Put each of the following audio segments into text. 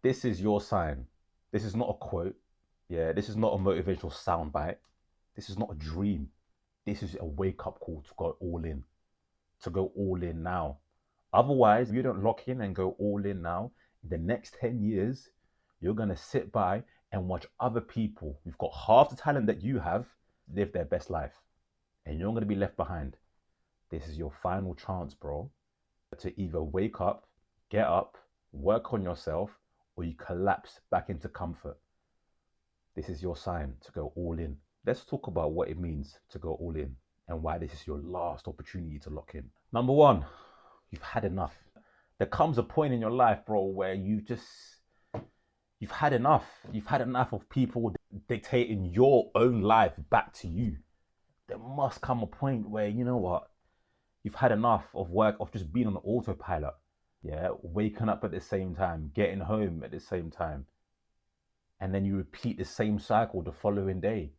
This is your sign. This is not a quote. Yeah, this is not a motivational soundbite. This is not a dream. This is a wake-up call to go all in. To go all in now. Otherwise, if you don't lock in and go all in now, in the next 10 years, you're going to sit by and watch other people who've got half the talent that you have live their best life. And you're going to be left behind. This is your final chance, bro, to either wake up, get up, work on yourself, or you collapse back into comfort. This is your sign to go all in. Let's talk about what it means to go all in and why this is your last opportunity to lock in. Number one, you've had enough. There comes a point in your life, bro, where you've had enough. You've had enough of people dictating your own life back to you. There must come a point where, you know what, you've had enough of work, of just being on autopilot. Yeah, waking up at the same time, getting home at the same time. And then you repeat the same cycle the following day,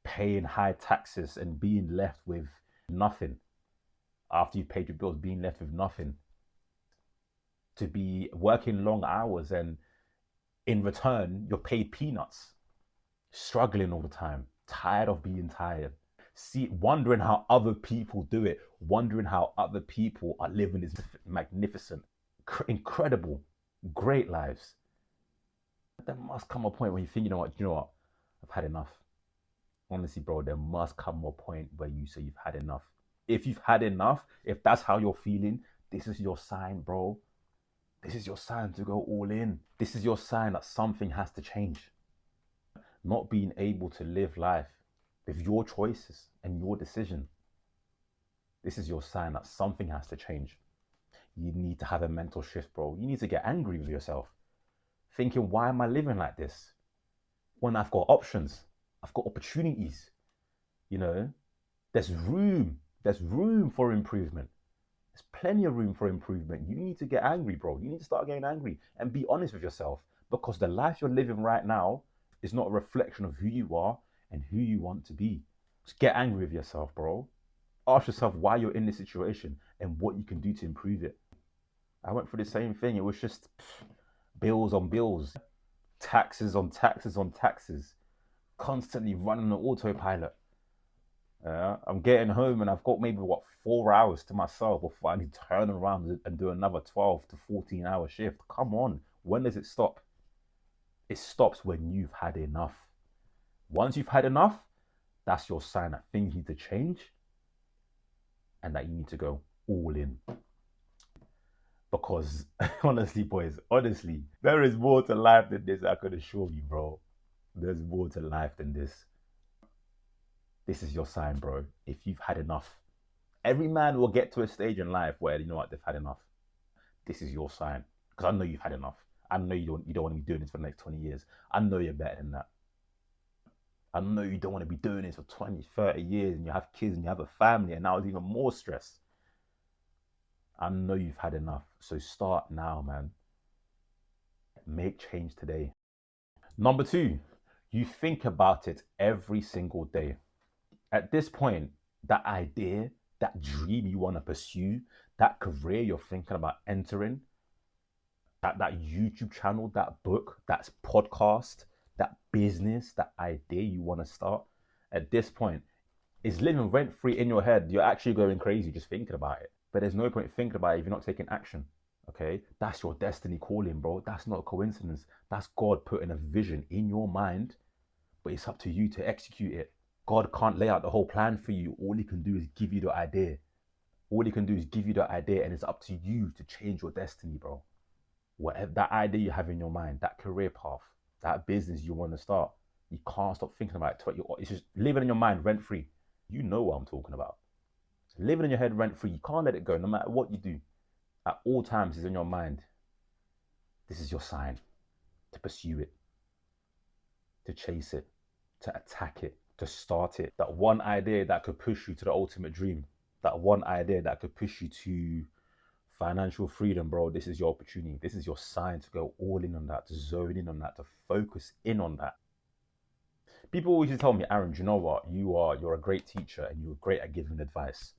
paying high taxes and being left with nothing. After you've paid your bills, being left with nothing. To be working long hours and in return, you're paid peanuts. Struggling all the time, tired of being tired. Wondering how other people do it, wondering how other people are living this magnificent, incredible, great lives. There must come a point where you think, you know what, I've had enough. Honestly, bro, there must come a point where you say you've had enough. If you've had enough, if that's how you're feeling, this is your sign, bro. This is your sign to go all in. This is your sign that something has to change. Not being able to live life with your choices and your decision. This is your sign that something has to change. You need to have a mental shift, bro. You need to get angry with yourself. Thinking, why am I living like this? When I've got options, I've got opportunities. There's room for improvement. There's plenty of room for improvement. You need to get angry, bro. You need to start getting angry and be honest with yourself, because the life you're living right now is not a reflection of who you are and who you want to be. Just get angry with yourself, bro. Ask yourself why you're in this situation and what you can do to improve it. I went through the same thing. It was just bills on bills, taxes on taxes on taxes, constantly running on autopilot. I'm getting home and I've got maybe 4 hours to myself before I need to turn around and do another 12 to 14 hour shift. Come on, when does it stop? It stops when you've had enough. Once you've had enough, that's your sign that things need to change and that you need to go all in. Because honestly, boys, there is more to life than this, I could assure you, bro. There's more to life than this. This is your sign, bro. If you've had enough. Every man will get to a stage in life where, they've had enough. This is your sign. Because I know you've had enough. I know you don't want to be doing this for the next 20 years. I know you're better than that. I know you don't want to be doing this for 20, 30 years and you have kids and you have a family and now it's even more stress. I know you've had enough. So start now, man. Make change today. Number two, you think about it every single day. At this point, that idea, that dream you want to pursue, that career you're thinking about entering, that YouTube channel, that book, that podcast, that business, that idea you want to start, at this point, is living rent-free in your head. You're actually going crazy just thinking about it. But there's no point thinking about it if you're not taking action. Okay? That's your destiny calling, bro. That's not a coincidence. That's God putting a vision in your mind, but it's up to you to execute it. God can't lay out the whole plan for you. All he can do is give you the idea. All he can do is give you the idea, and it's up to you to change your destiny, bro. Whatever that idea you have in your mind, that career path, that business you want to start, you can't stop thinking about it. It's just living in your mind rent-free. You know what I'm talking about. It's living in your head rent-free. You can't let it go no matter what you do. At all times, it's in your mind. This is your sign to pursue it, to chase it, to attack it, to start it. That one idea that could push you to the ultimate dream. That one idea that could push you to financial freedom, bro. This is your opportunity. This is your sign to go all in on that, to zone in on that, to focus in on that. People always tell me, Aaron, do you know what? You're a great teacher and you're great at giving advice.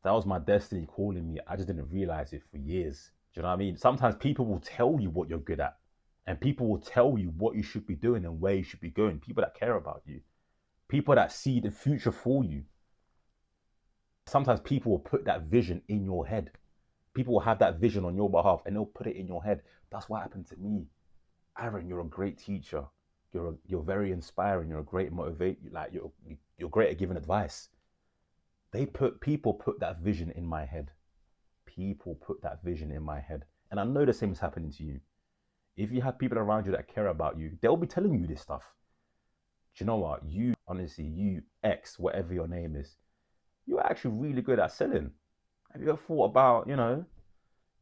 That was my destiny calling me. I just didn't realize it for years. Do you know what I mean? Sometimes people will tell you what you're good at. And people will tell you what you should be doing and where you should be going. People that care about you, people that see the future for you. Sometimes people will put that vision in your head. People will have that vision on your behalf and they'll put it in your head. That's what happened to me. Aaron, you're a great teacher. You're very inspiring. You're a great motivate. Like you're great at giving advice. People put that vision in my head. People put that vision in my head, and I know the same is happening to you. If you have people around you that care about you, they'll be telling you this stuff. Do you know what? You honestly, you X, whatever your name is, you're actually really good at selling. Have you ever thought about,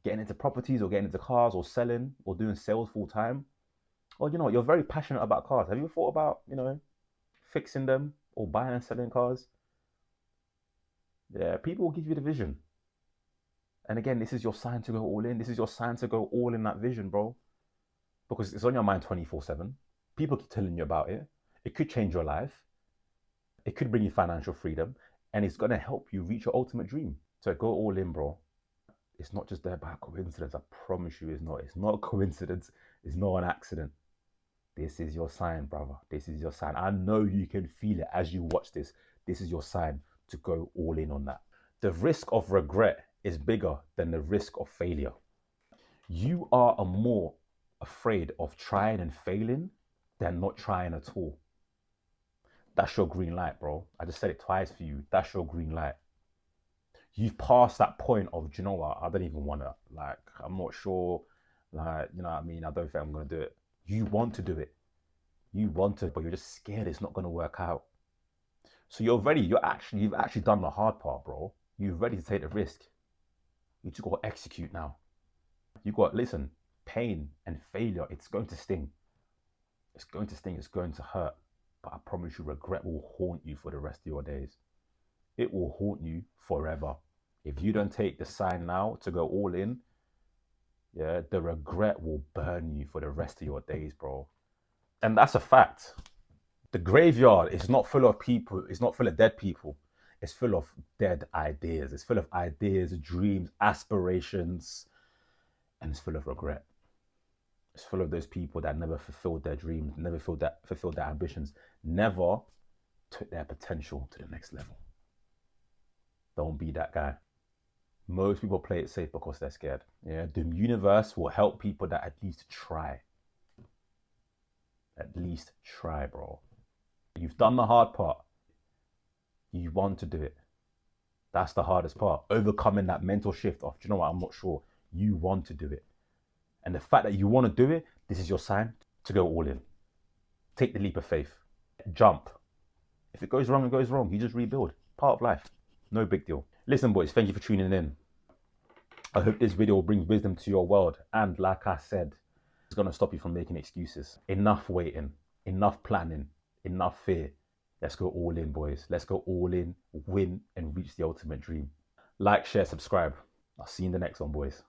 getting into properties or getting into cars or selling or doing sales full time? Or you're very passionate about cars. Have you ever thought about, fixing them or buying and selling cars? Yeah, people will give you the vision. And again, this is your sign to go all in. This is your sign to go all in that vision, bro. Because it's on your mind 24/7. People keep telling you about it. It could change your life. It could bring you financial freedom. And it's going to help you reach your ultimate dream. So go all in, bro. It's not just there by coincidence. I promise you it's not. It's not a coincidence. It's not an accident. This is your sign, brother. This is your sign. I know you can feel it as you watch this. This is your sign to go all in on that. The risk of regret is bigger than the risk of failure. You are more afraid of trying and failing than not trying at all. That's your green light, bro. I just said it twice for you. That's your green light. You've passed that point of, do you know what? I don't even want to, I'm not sure, you know what I mean? I don't think I'm going to do it. You want to do it. You want to, but you're just scared it's not going to work out. So you've actually done the hard part, bro. You're ready to take the risk. You just got to execute now. Listen, pain and failure, it's going to sting. It's going to sting, it's going to hurt. But I promise you, regret will haunt you for the rest of your days. It will haunt you forever. If you don't take the sign now to go all in, yeah, the regret will burn you for the rest of your days, bro. And that's a fact. The graveyard is not full of people, it's not full of dead people. It's full of dead ideas. It's full of ideas, dreams, aspirations, and it's full of regret. It's full of those people that never fulfilled their dreams, never fulfilled their ambitions, never took their potential to the next level. Don't be that guy. Most people play it safe because they're scared. Yeah, the universe will help people that at least try. At least try, bro. You've done the hard part. You want to do it. That's the hardest part. Overcoming that mental shift of, do you know what, I'm not sure. You want to do it. And the fact that you want to do it, this is your sign to go all in. Take the leap of faith. Jump. If it goes wrong, it goes wrong. You just rebuild. Part of life. No big deal. Listen, boys, thank you for tuning in. I hope this video will bring wisdom to your world. And like I said, it's going to stop you from making excuses. Enough waiting. Enough planning. Enough fear. Let's go all in, boys. Let's go all in, win, and reach the ultimate dream. Like, share, subscribe. I'll see you in the next one, boys.